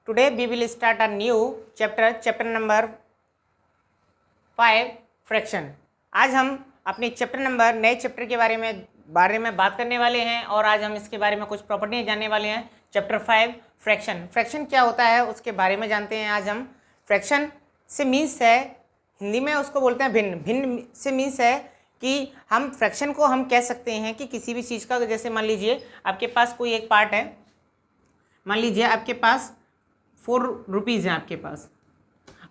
Today we will start a new chapter number 5 fraction. आज हम अपने नए चैप्टर के बारे में बात करने वाले हैं और आज हम इसके बारे में कुछ प्रॉपर्टी जानने वाले हैं। Chapter 5 fraction. फ्रैक्शन क्या होता है उसके बारे में जानते हैं आज हम। फ्रैक्शन से मीन्स है, हिंदी में उसको बोलते हैं भिन्न। भिन्न से मीन्स है कि हम फ्रैक्शन को हम कह सकते हैं कि किसी भी चीज़ का, जैसे मान लीजिए आपके पास कोई एक पार्ट है, मान लीजिए आपके पास 4 रुपीज़ हैं आपके पास।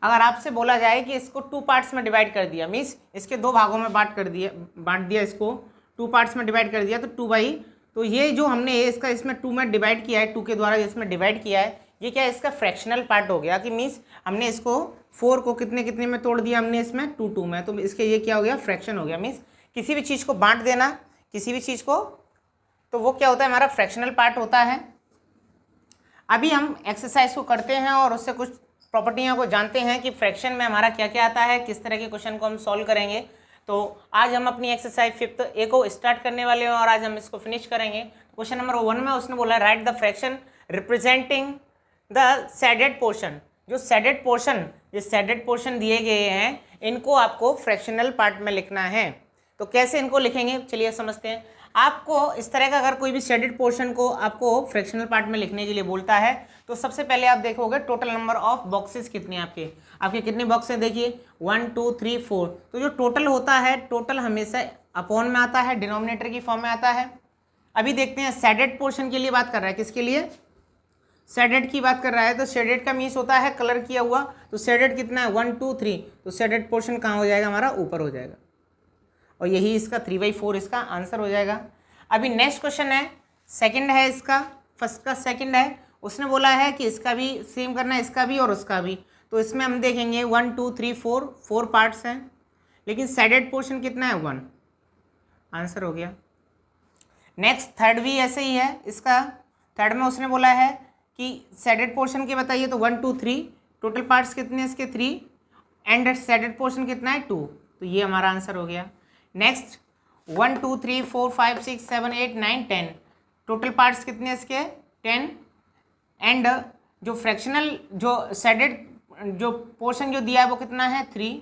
अगर आपसे बोला जाए कि इसको 2 पार्ट्स में डिवाइड कर दिया, मीन्स इसके 2 भागों में बांट दिया, इसको 2 पार्ट्स में डिवाइड कर दिया, तो 2 बाई, तो ये जो हमने इसमें 2 में डिवाइड किया है, 2 के द्वारा जिसमें डिवाइड किया है, ये क्या है, इसका फ्रैक्शनल पार्ट हो गया। कि मीन्स हमने इसको 4 को कितने में तोड़ दिया हमने, इसमें 2 में, तो इसके ये क्या हो गया, फ्रैक्शन हो गया। मीन्स किसी भी चीज़ को बांट देना, किसी भी चीज़ को, तो वो क्या होता है, हमारा फ्रैक्शनल पार्ट होता है। अभी हम एक्सरसाइज को करते हैं और उससे कुछ प्रॉपर्टियों को जानते हैं कि फ्रैक्शन में हमारा क्या क्या आता है, किस तरह के क्वेश्चन को हम सॉल्व करेंगे। तो आज हम अपनी एक्सरसाइज 5th ए को स्टार्ट करने वाले हैं और आज हम इसको फिनिश करेंगे। क्वेश्चन नंबर 1 में उसने बोला right the fraction representing the shaded portion. जो शेडेड पोर्शन दिए गए हैं, इनको आपको फ्रैक्शनल पार्ट में लिखना है। तो कैसे इनको लिखेंगे, चलिए समझते हैं। आपको इस तरह का अगर कोई भी शेडेड पोर्शन को आपको फ्रैक्शनल पार्ट में लिखने के लिए बोलता है, तो सबसे पहले आप देखोगे टोटल नंबर ऑफ बॉक्सेस कितने आपके कितने बॉक्स हैं, देखिए 1 2 3 4। तो जो टोटल होता है, टोटल हमेशा अपॉन में आता है, डिनोमिनेटर की फॉर्म में आता है। अभी देखते हैं शेडेड पोर्शन के लिए बात कर रहा है, किसके लिए, शेडेड की बात कर रहा है। तो शेडेड का मीन्स होता है कलर किया हुआ। तो शेडेड कितना है, 1 2 3, तो शेडेड पोर्शन कहाँ हो जाएगा, हमारा ऊपर हो जाएगा, और यही इसका 3/4 इसका आंसर हो जाएगा। अभी नेक्स्ट क्वेश्चन है, सेकंड है इसका, फर्स्ट का सेकंड है। उसने बोला है कि इसका भी सेम करना है, इसका भी और उसका भी। तो इसमें हम देखेंगे 1 2 3 4 पार्ट्स हैं, लेकिन शेडेड पोर्शन कितना है, 1, आंसर हो गया। नेक्स्ट थर्ड भी ऐसे ही है इसका। थर्ड में उसने बोला है कि शेडेड पोर्शन के बताइए, तो 1 2 3, टोटल पार्ट्स कितने हैं इसके 3, एंड शेडेड पोर्शन कितना है 2, तो ये हमारा आंसर हो गया। नेक्स्ट 1 2 3 4 5 6 7 8 9 10, टोटल पार्ट्स कितने इसके 10, एंड जो फ्रैक्शनल जो शेडेड जो पोर्शन जो दिया है वो कितना है 3।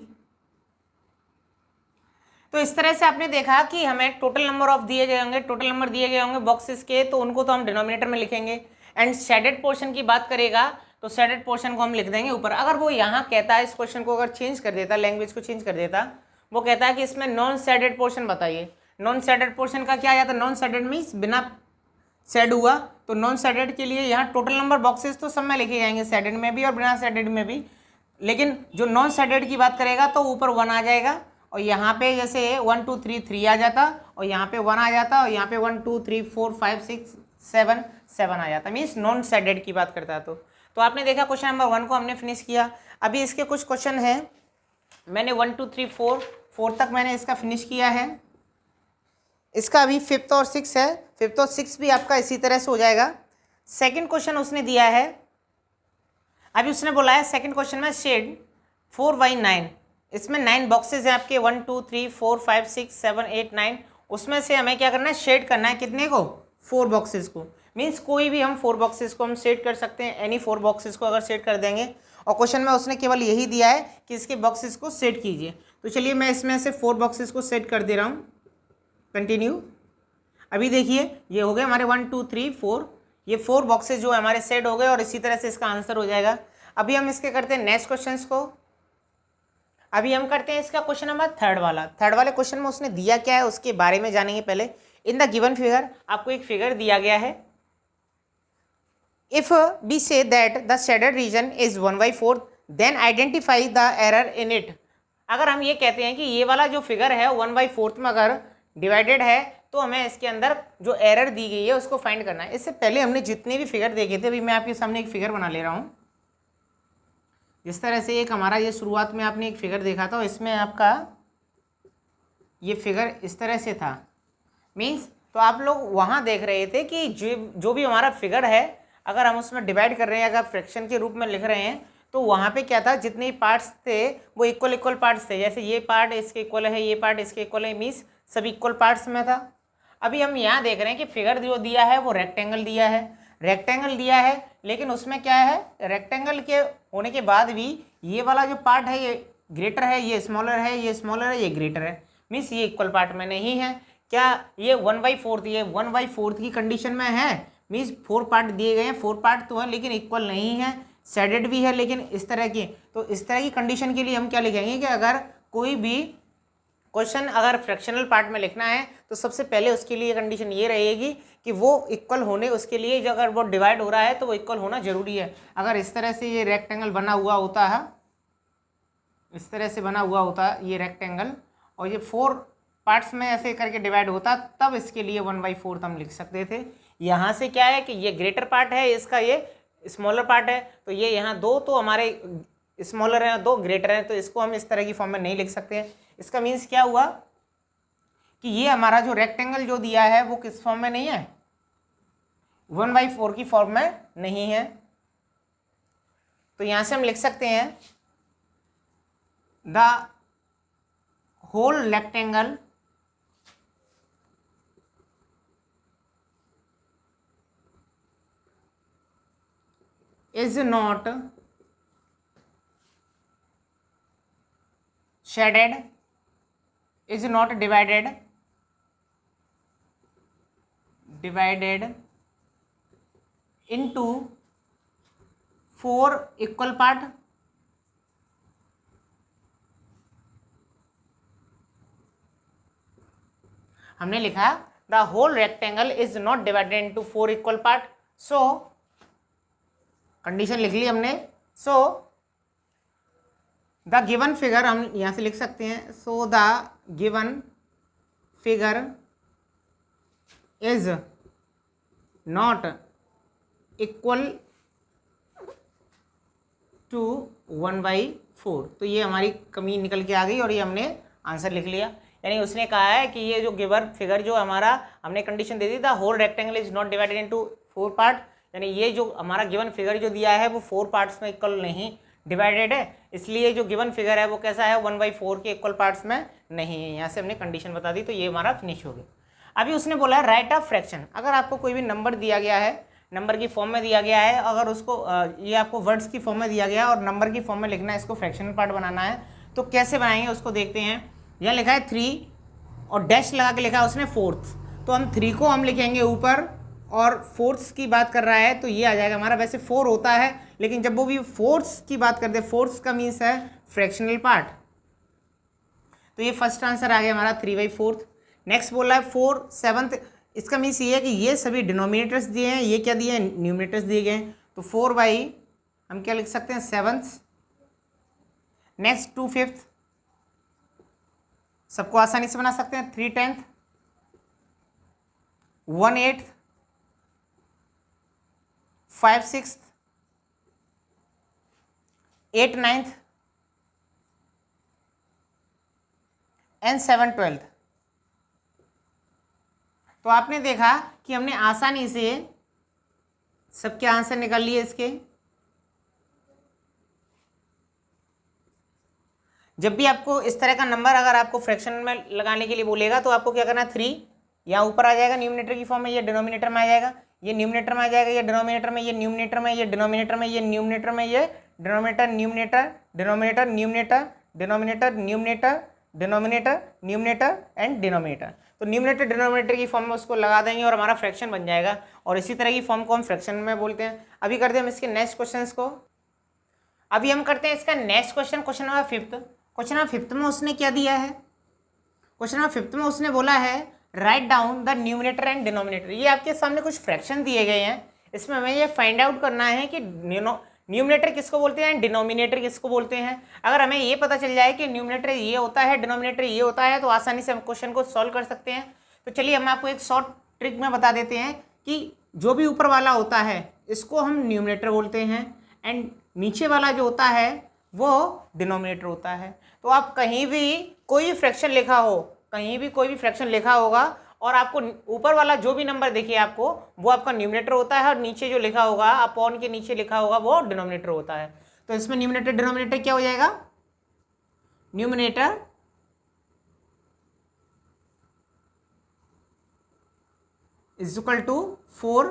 तो इस तरह से आपने देखा कि हमें टोटल नंबर दिए गए होंगे बॉक्सेस के, तो उनको तो हम डिनोमिनेटर में लिखेंगे। एंड शेडेड पोर्शन की बात करेगा तो शेडेड पोर्शन को हम लिख देंगे ऊपर। अगर वो यहाँ कहता है, इस क्वेश्चन को अगर चेंज कर देता, लैंग्वेज को चेंज कर देता, वो कहता है कि इसमें नॉन शेडेड पोर्शन बताइए। नॉन शेडेड पोर्शन का क्या आ जाता है, नॉन शेडेड मीन्स बिना शेड हुआ। तो नॉन शेडेड के लिए यहाँ टोटल नंबर बॉक्सेस तो सब में लिखे जाएंगे, शेडेड में भी और बिना शेडेड में भी, लेकिन जो नॉन शेडेड की बात करेगा तो ऊपर 1 आ जाएगा, और यहाँ पे जैसे 1 2 3 3 आ जाता, और यहाँ पे 1 आ जाता, और यहाँ पे 1 2 3 4 5 6 7 आ जाता, मीन्स नॉन शेडेड की बात करता है। तो आपने देखा क्वेश्चन नंबर 1 को हमने फिनिश किया। अभी इसके कुछ क्वेश्चन हैं, मैंने 1 2 3 4 तक मैंने इसका फिनिश किया है। इसका अभी 5th और 6th है, 5th और 6th भी आपका इसी तरह से हो जाएगा। सेकंड क्वेश्चन उसने दिया है, अभी उसने बोला है सेकंड क्वेश्चन में शेड 4/9, इसमें 9 बॉक्सेज हैं आपके, 1 2 3 4 5 6 7 8 9, उसमें से हमें क्या करना है, शेड करना है, कितने को, 4 बॉक्सेस को। मीन्स कोई भी हम 4 बॉक्सेस को हम सेट कर सकते हैं, एनी 4 बॉक्सेस को अगर सेट कर देंगे। और क्वेश्चन में उसने केवल यही दिया है कि इसके बॉक्सेस को सेट कीजिए। तो चलिए मैं इसमें से 4 बॉक्सेस को सेट कर दे रहा हूँ, कंटिन्यू। अभी देखिए ये हो गए हमारे 1 2 3 4, ये 4 बॉक्सेस जो हमारे सेट हो गए, और इसी तरह से इसका आंसर हो जाएगा। अभी हम इसके करते हैं नेक्स्ट क्वेश्चंस को। अभी हम करते हैं इसका क्वेश्चन नंबर थर्ड वाले क्वेश्चन में उसने दिया क्या है उसके बारे में जानेंगे। पहले इन द गिवन फिगर, आपको एक फिगर दिया गया है। If we say that the shaded region is 1/4, then identify the error in it. अगर हम ये कहते हैं कि ये वाला जो फिगर है 1/4 में अगर डिवाइडेड है, तो हमें इसके अंदर जो एरर दी गई है उसको फाइंड करना है। इससे पहले हमने जितने भी फिगर देखे थे, अभी मैं आपके सामने एक फिगर बना ले रहा हूँ। जिस तरह से एक हमारा ये शुरुआत में आपने एक फिगर देखा था, इसमें आपका ये फिगर इस तरह से था, मीन्स तो आप लोग वहाँ देख रहे थे कि जो भी हमारा फिगर है, अगर हम उसमें डिवाइड कर रहे हैं, अगर फ्रैक्शन के रूप में लिख रहे हैं, तो वहाँ पे क्या था, जितने पार्ट्स थे वो इक्वल पार्ट्स थे। जैसे ये पार्ट इसके इक्वल है, ये पार्ट इसके इक्वल है, मीन्स सब इक्वल पार्ट्स में था। अभी हम यहाँ देख रहे हैं कि फिगर जो दिया है वो रेक्टेंगल दिया है। रेक्टेंगल दिया है, लेकिन उसमें क्या है, रेक्टेंगल के होने के बाद भी ये वाला जो पार्ट है ये ग्रेटर है, ये स्मॉलर है, ये स्मॉलर है, ये ग्रेटर है, मीन्स ये इक्वल पार्ट में नहीं है। क्या ये 1/4, ये 1/4 की कंडीशन में है, मीन्स 4 पार्ट दिए गए हैं, 4 पार्ट तो है लेकिन इक्वल नहीं है, शेडेड भी है लेकिन इस तरह की, तो इस तरह की कंडीशन के लिए हम क्या लिखेंगे कि अगर कोई भी क्वेश्चन अगर फ्रैक्शनल पार्ट में लिखना है तो सबसे पहले उसके लिए कंडीशन ये रहेगी कि वो इक्वल होने, उसके लिए जो अगर वो डिवाइड हो रहा है तो वो इक्वल होना जरूरी है। अगर इस तरह से ये रेक्टेंगल बना हुआ होता है, इस तरह से बना हुआ होता है ये रेक्टेंगल, और ये 4 पार्ट्स में ऐसे करके डिवाइड होता, तब इसके लिए 1/4 हम लिख सकते थे। यहाँ से क्या है कि ये ग्रेटर पार्ट है, इसका ये स्मॉलर पार्ट है, तो ये यहाँ 2 तो हमारे स्मॉलर हैं, 2 ग्रेटर हैं, तो इसको हम इस तरह की फॉर्म में नहीं लिख सकते हैं। इसका मीन्स क्या हुआ कि ये हमारा जो रेक्टेंगल जो दिया है वो किस फॉर्म में नहीं है, 1/4 की फॉर्म में नहीं है। तो यहां से हम लिख सकते हैं the whole rectangle is not shaded, is not divided into 4 equal part, हमने लिखा the whole rectangle is not divided into 4 equal part. So condition लिख ली हमने। सो द गिवन फिगर हम यहाँ से लिख सकते हैं, so the given figure is not equal to 1/4। तो ये हमारी कमी निकल के आ गई और ये हमने आंसर लिख लिया। यानी उसने कहा है कि ये जो गिवन फिगर जो हमारा हमने कंडीशन दे दी, the whole rectangle is not divided into 4 part, यानी ये जो हमारा गिवन फिगर जो दिया है वो 4 पार्ट्स में इक्वल नहीं डिवाइडेड है, इसलिए जो गिवन फिगर है वो कैसा है, 1/4 के इक्वल पार्ट्स में नहीं है। यहाँ से हमने कंडीशन बता दी, तो ये हमारा फिनिश हो गया। अभी उसने बोला है राइट अ फ्रैक्शन। अगर आपको कोई भी नंबर दिया गया है, नंबर की फॉर्म में दिया गया है, अगर उसको ये आपको वर्ड्स की फॉर्म में दिया गया है और नंबर की फॉर्म में लिखना है, इसको फ्रैक्शनल पार्ट बनाना है, तो कैसे बनाएंगे उसको देखते हैं। यहाँ लिखा है 3 और डैश लगा के लिखा है उसने 4th, तो हम 3 को हम लिखेंगे ऊपर और 4th की बात कर रहा है तो ये आ जाएगा हमारा। वैसे 4 होता है लेकिन जब वो भी 4th की बात करते हैं, 4th का मीन्स है फ्रैक्शनल पार्ट, तो ये फर्स्ट आंसर आ गया हमारा 3/4। नेक्स्ट बोल रहा है 4 7th, इसका मीन्स ये है कि ये सभी डिनोमिनेटर्स दिए हैं, ये क्या दिए हैं, न्यूमिनेटर्स दिए गए हैं, तो 4 हम क्या लिख सकते हैं 7th। नेक्स्ट 2/5 सबको आसानी से बना सकते हैं, 3/10, 1/8, 5/6, 8/9 एंड 7/12। तो आपने देखा कि हमने आसानी से सबके आंसर निकाल लिए इसके। जब भी आपको इस तरह का नंबर अगर आपको फ्रैक्शन में लगाने के लिए बोलेगा तो आपको क्या करना है, 3 यहाँ ऊपर आ जाएगा न्यूमिनेटर की फॉर्म में, ये डिनोमिनेटर में आ जाएगा, ये न्यूमिनेटर में आ जाएगा, ये डिनोमिनेटर में, ये न्यूमिनेटर में, ये डिनोमिनेटर में, ये न्यूमिनेटर में, ये denominator numerator denominator numerator denominator numerator denominator numerator and denominator. तो न्यूमिनेटर डिनोमिनेटर की फॉर्म में उसको लगा देंगे और हमारा फ्रैक्शन बन जाएगा, और इसी तरह की फॉर्म को हम फ्रैक्शन में बोलते हैं। अभी करते हैं हम इसके नेक्स्ट क्वेश्चन को। अभी हम करते हैं इसका next question, question number 5th। Question number 5th में उसने क्या दिया है, क्वेश्चन नंबर 5th में उसने बोला है write down the numerator and denominator. ये आपके सामने कुछ फ्रैक्शन दिए गए हैं, इसमें हमें ये फाइंड आउट करना है कि न्यूमिनेटर किसको बोलते हैं, डिनोमिनेटर किसको बोलते हैं। अगर हमें ये पता चल जाए कि न्यूमिनेटर ये होता है, डिनोमिनेटर ये होता है, तो आसानी से हम क्वेश्चन को सॉल्व कर सकते हैं। तो चलिए हम आपको एक शॉर्ट ट्रिक में बता देते हैं कि जो भी ऊपर वाला होता है इसको हम न्यूमिनेटर बोलते हैं, एंड नीचे वाला जो होता है वो डिनोमिनेटर होता है। तो आप कहीं भी कोई भी फ्रैक्शन लिखा हो, कहीं भी कोई भी फ्रैक्शन लिखा होगा और आपको ऊपर वाला जो भी नंबर देखिए आपको, वो आपका न्यूमिनेटर होता है, और नीचे जो लिखा होगा अपॉन के नीचे लिखा होगा वो डिनोमिनेटर होता है। तो इसमें न्यूमिनेटर डिनोमिनेटर क्या हो जाएगा, numerator is equal to 4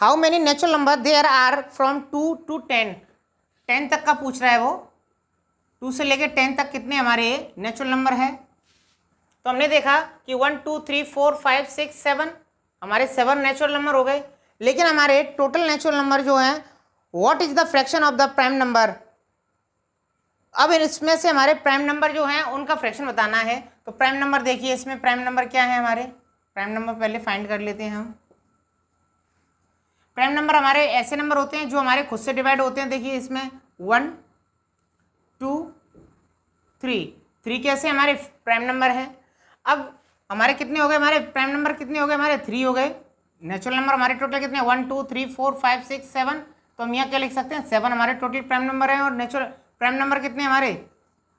how many natural number there are from 2 to 10, 10 तक का पूछ रहा है वो, 2 से लेके 10 तक कितने हमारे नेचुरल नंबर है। तो हमने देखा कि 1 2 3 4 5 6 7 हमारे 7 नेचुरल नंबर हो गए, लेकिन हमारे टोटल नेचुरल नंबर जो हैं what is the fraction of the prime number. अब इसमें से हमारे प्राइम नंबर जो हैं उनका फ्रैक्शन बताना है। तो प्राइम नंबर देखिए, इसमें प्राइम नंबर क्या है, हमारे प्राइम नंबर पहले फाइंड कर लेते हैं हम। प्राइम नंबर हमारे ऐसे नंबर होते हैं जो हमारे खुद से डिवाइड होते हैं। देखिए इसमें 1 2 3, 3 कैसे हमारे प्राइम नंबर है। अब हमारे कितने हो गए, हमारे प्राइम नंबर कितने हो गए, हमारे 3 हो गए। नेचुरल नंबर हमारे टोटल कितने, 1 2 3 4 5 6 7, तो हम यहाँ क्या लिख सकते हैं, 7 हमारे टोटल प्राइम नंबर है। और नेचुरल प्राइम नंबर कितने हमारे,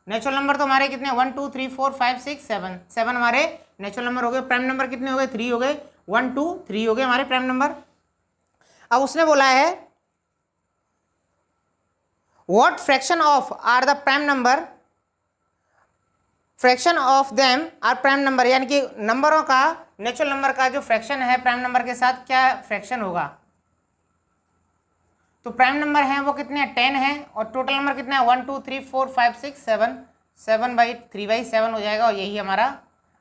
नेचुरल नंबर तो हमारे कितने 1 2 3 4 5 6 7, 7 हमारे नेचुरल नंबर हो गए। प्राइम नंबर कितने हो गए, 3 हो गए, 1 2 3 हो गए हमारे प्राइम नंबर। अब उसने बोला है what fraction of are the prime number, fraction of them are prime number, यानी कि नंबरों का नेचुरल नंबर का जो फ्रैक्शन है प्राइम नंबर के साथ क्या फ्रैक्शन होगा। तो प्राइम नंबर है वो कितने हैं, 10 है, और टोटल नंबर कितना है 1 2 3 4 5 6 7, 7/3/7 हो जाएगा, और यही हमारा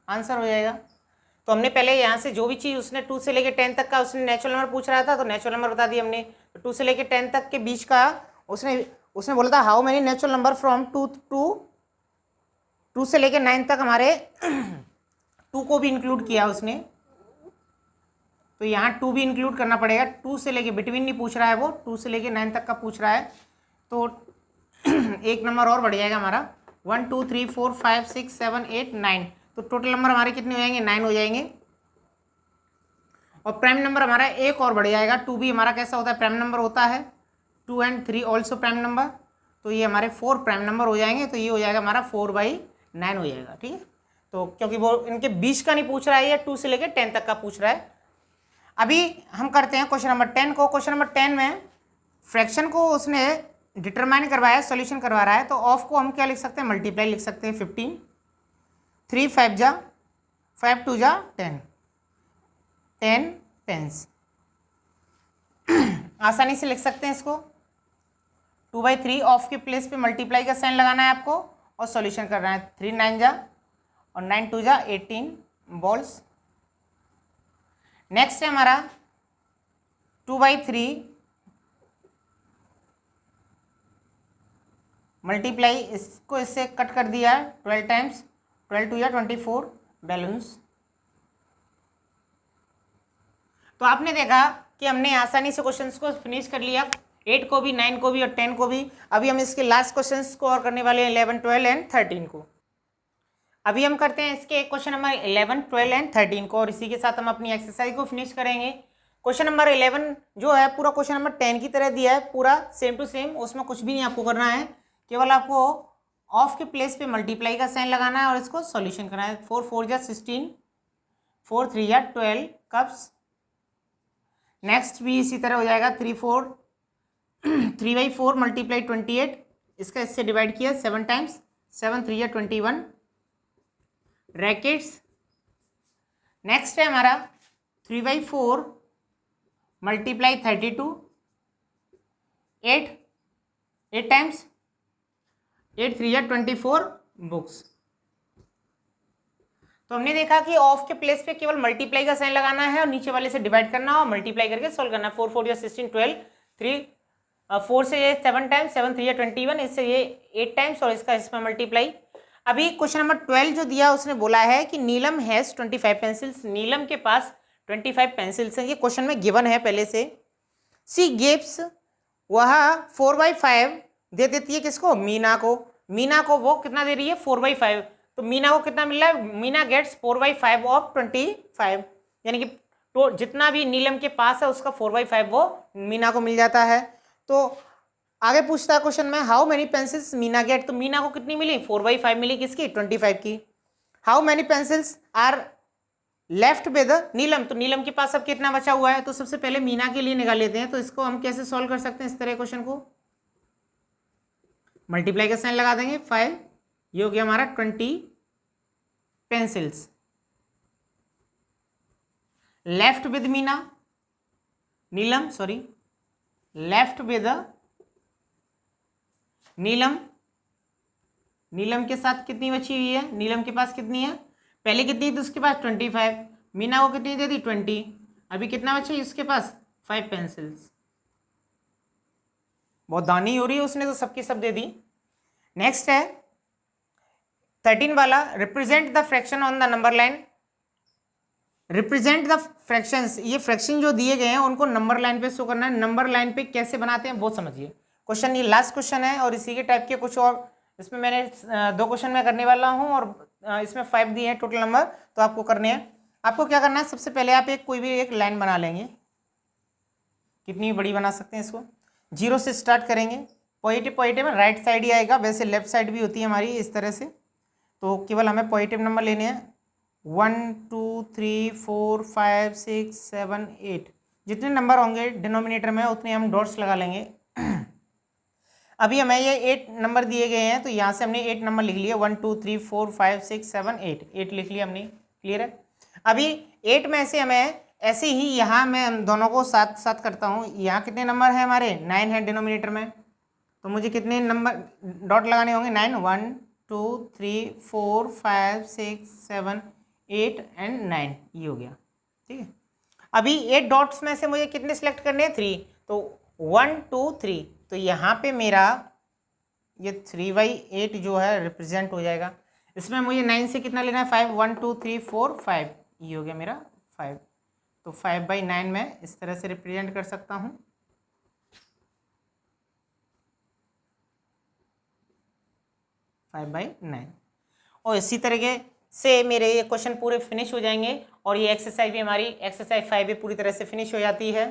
आंसर हो जाएगा। तो हमने पहले यहाँ से जो भी चीज़ उसने 2 से लेके 10 तक का उसने नेचुरल नंबर पूछ रहा था, तो नेचुरल नंबर बता दिया हमने। तो 2 से लेके 10 तक के बीच का उसने बोला था how many natural number from 2 से लेके 9 तक हमारे 2 को भी इंक्लूड किया उसने, तो यहाँ 2 भी इंक्लूड करना पड़ेगा। 2 से लेके बिटवीन नहीं पूछ रहा है वो, 2 से लेके 9 तक का पूछ रहा है, तो एक नंबर और बढ़ जाएगा हमारा 1 2 3 4 5 6 7 8 9, तो टोटल नंबर हमारे कितने हो जाएंगे, 9 हो जाएंगे। और प्राइम नंबर हमारा एक और बढ़ जाएगा, 2 भी हमारा कैसा होता है, प्राइम नंबर होता है, 2 and 3 ऑल्सो प्राइम नंबर, तो ये हमारे 4 प्राइम नंबर हो जाएंगे। तो ये हो जाएगा हमारा 4/9 हो जाएगा, ठीक है। तो क्योंकि वो इनके बीच का नहीं पूछ रहा है, ये 2 से लेकर 10 तक का पूछ रहा है। अभी हम करते हैं क्वेश्चन नंबर 10 को। क्वेश्चन नंबर 10 में फ्रैक्शन को उसने डिटरमाइन करवाया, सॉल्यूशन करवा रहा है, तो ऑफ को हम क्या लिख सकते हैं, मल्टीप्लाई लिख सकते हैं 15, 3 5 जा 5 2 जा 10, 10 पेंस आसानी से लिख सकते हैं इसको। 2/3 ऑफ के प्लेस पे मल्टीप्लाई का साइन लगाना है आपको और सॉल्यूशन करना है। 3 9 जा और 9 2 जा 18 बॉल्स। नेक्स्ट है हमारा 2/3 मल्टीप्लाई, इसको इससे कट कर दिया 12 टाइम्स, 12 2 या 24 बैलून्स। तो आपने देखा कि हमने आसानी से क्वेश्चंस को फिनिश कर लिया, 8 को भी, 9 को भी और 10 को भी। अभी हम इसके लास्ट क्वेश्चंस को और करने वाले हैं 11 12 एंड 13 को। अभी हम करते हैं इसके क्वेश्चन नंबर 11 12 एंड 13 को, और इसी के साथ हम अपनी एक्सरसाइज को फिनिश करेंगे। क्वेश्चन नंबर 11 जो है पूरा क्वेश्चन नंबर 10 की तरह दिया है, पूरा सेम टू सेम, उसमें कुछ भी नहीं आपको करना है, केवल आपको ऑफ के प्लेस पे मल्टीप्लाई का साइन लगाना है और इसको सॉल्यूशन करना है। 4 4 जा 16, 4 3 जा 12 कप्स। नेक्स्ट भी इसी तरह हो जाएगा, 3/4 मल्टीप्लाई 28, इसका इससे डिवाइड किया 7 टाइम्स, 7 3 जा 21 रैकेट्स। नेक्स्ट है हमारा 3/4 मल्टीप्लाई 32, 8 टाइम्स, 8 3 जा 24 बुक्स। तो हमने देखा कि ऑफ के प्लेस पे केवल मल्टीप्लाई का साइन लगाना है और नीचे वाले से डिवाइड करना है और मल्टीप्लाई करके सोल्व करना है। 4 4 या 16 12, 3 4 से ये 7 टाइम्स, 7 3 या 21, इससे ये 8 टाइम्स और इसका इसमें मल्टीप्लाई। अभी क्वेश्चन नंबर 12 जो दिया उसने बोला है कि नीलम हैज़ 25 पेंसिल्स, नीलम के पास 25 पेंसिल्स हैं, ये क्वेश्चन में गिवन है पहले से। सी गिव्स, वह 4/5 दे देती है किसको, मीना को। मीना को वो कितना दे रही है, 4/5, तो मीना को कितना मिल रहा है, मीना गेट्स 4/5 ऑफ 25, यानी कि तो जितना भी नीलम के पास है उसका 4/5 वो मीना को मिल जाता है। तो आगे पूछता है क्वेश्चन में how many pencils Meena get, तो मीना को कितनी मिली, 4/5 मिली, किसकी, 25 की। How many pencils are left with Neelam, तो नीलम के पास अब कितना बचा हुआ है, तो सबसे पहले मीना के लिए निकाल लेते हैं। तो इसको हम कैसे सॉल्व कर सकते हैं, इस तरह क्वेश्चन को मल्टीप्लाई का साइन लगा देंगे 5, ये हो गया हमारा 20 pencils left with Meena, Neelam sorry left with Neelam, Neelam के साथ कितनी बची हुई है, नीलम के पास कितनी है, पहले कितनी थी उसके पास 25, मीना को कितनी दे दी 20, अभी कितना बचा उसके पास 5 पेंसिल्स। बहुत दानी हो रही है उसने तो सबकी सब दे दी। नेक्स्ट है 13 वाला, represent the fraction on the number line. Represent the fractions, ये फ्रैक्शन जो दिए गए हैं उनको नंबर लाइन पे शो करना है। नंबर लाइन पे कैसे बनाते हैं वो समझिए। क्वेश्चन ये लास्ट क्वेश्चन है और इसी के टाइप के कुछ और इसमें मैंने 2 क्वेश्चन मैं करने वाला हूँ और इसमें 5 दिए हैं टोटल नंबर, तो आपको करने हैं। आपको क्या करना है, सबसे पहले आप कोई भी एक लाइन बना लेंगे, कितनी बड़ी बना सकते हैं इसको, 0 से स्टार्ट करेंगे, पॉजिटिव पॉजिटिव राइट साइड ही आएगा, वैसे लेफ्ट साइड भी होती है हमारी इस तरह से, तो केवल हमें पॉजिटिव नंबर लेने हैं 1 2 3 4 5 6 7 8, जितने नंबर होंगे डिनोमिनेटर में उतने हम डॉट्स लगा लेंगे। अभी हमें ये 8 नंबर दिए गए हैं तो यहाँ से हमने 8 नंबर लिख लिया, 1 2 3 4 5 6 7 8 लिख लिया हमने, क्लियर है। अभी 8 में से हमें ऐसे ही यहाँ मैं दोनों को साथ साथ करता हूँ, यहाँ कितने नंबर हैं हमारे 9 है डिनोमिनेटर में, तो मुझे कितने नंबर डॉट लगाने होंगे 9, 1 2 3 4 5 6 7 8 एंड 9, ये हो गया, ठीक है। अभी 8 डॉट्स में से मुझे कितने सिलेक्ट करने हैं 3, तो 1 2 3, तो यहाँ पे मेरा ये 3/8 जो है रिप्रेजेंट हो जाएगा। इसमें मुझे 9 से कितना लेना है 5, 1 2 3 4 5, ये हो गया मेरा 5, तो 5/9 मैं इस तरह से रिप्रेजेंट कर सकता हूँ। 5/9 और इसी तरीके से मेरे ये क्वेश्चन पूरे फिनिश हो जाएंगे और ये एक्सरसाइज भी हमारी एक्सरसाइज 5 भी पूरी तरह से फिनिश हो जाती है।